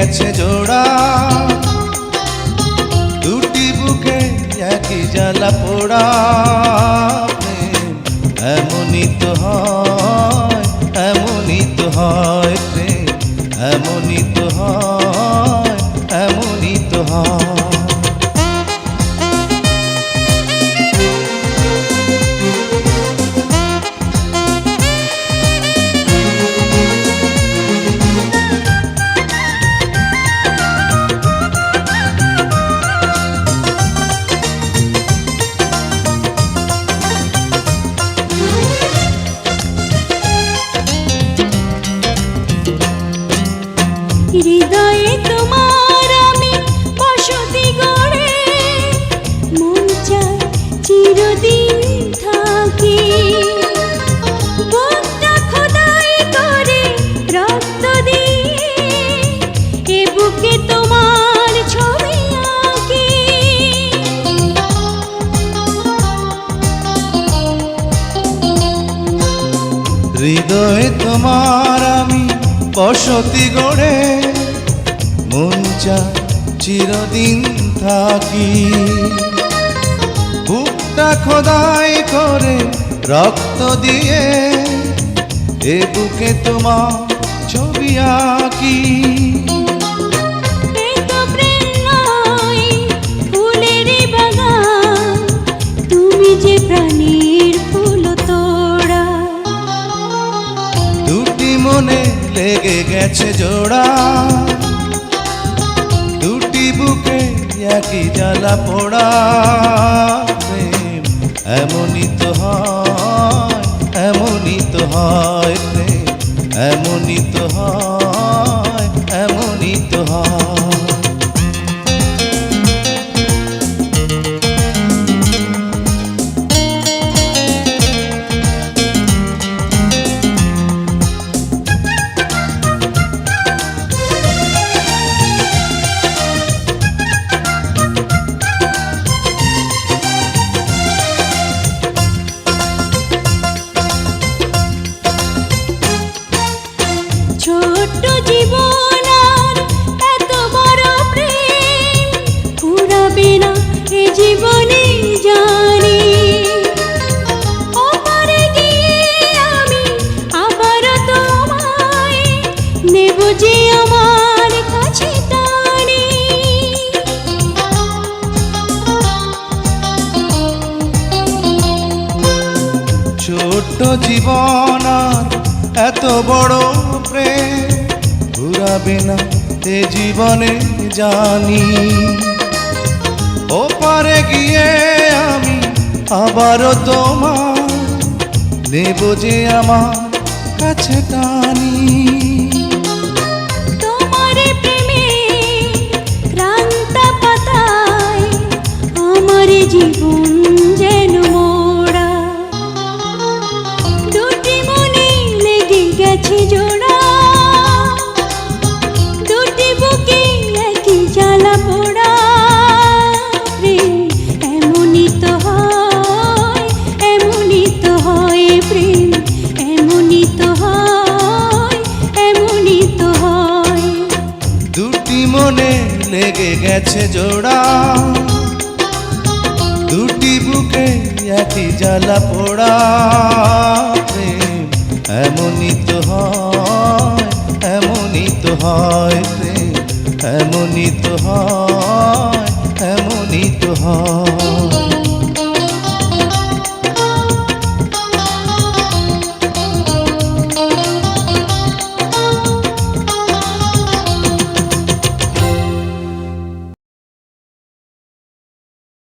গেছে জোড়া, দুটি বুকে একই জ্বালা পোড়া। প্রেম এমনই তো হয়, এমনই তো হয় প্রেম, এমনই তো হয়, এমনই তো হয়। হৃদয়ে তোমার আমি বসতি গড়ে, মন চায় চিরদিন থাকি। বুকটা খোদাই করে রক্ত দিয়ে, এ বুকে তোমার ছবি আঁকি। হৃদয়ে তোমার আমি বসতি গড়ে, মন চায় চিরদিন থাকি। বুকটা খোদাই করে রক্ত দিয়ে, এ বুকে তোমার ছবি আঁকি। এ তো প্রেম নয়, ফুলের বাগান, তুমি যে প্রাণীর ফুল তোড়া। দুটি মনে লেগে গেছে জোড়া, দুটি বুকে একই জ্বালা পোড়া। প্রেম এমনই তো হয়, এমনই তো হয় প্রেম, এমনই তো হয়, এমনই তো হয়। ছোট্ট জীবন আর এত বড় প্রেম ফুরাবে না এ জীবনে জানি। ওপারে গিয়ে আমি আবার তোমায় নেব যে আমার কাছে টানি। ছোট্ট জীবন আর এত বড় প্রেম ঘুরাবে না এ জীবনে জানি। ওপারে গিয়ে আমি আবারও তোমার নেব যে আমার কাছে টানি। তোমার প্রেমে ক্রান্ত পাতায় আমার জীবন যেন মোড়া। দুটি মনে লেগে গেছে জোড়া, দুটি বুকে একই জ্বালা পোড়া। প্রেম এমনই তো হয়, এমনই তো হয় প্রেম, এমনই তো হয়, এমনই তো হয়। দুটি মনে লেগে গেছে জোড়া, দুটি বুকে একই জ্বালা পোড়া। প্রেম এমনই তো হয়, এমনই তো হয় প্রেম, এমনই তো হয়, এমনই তো হয়।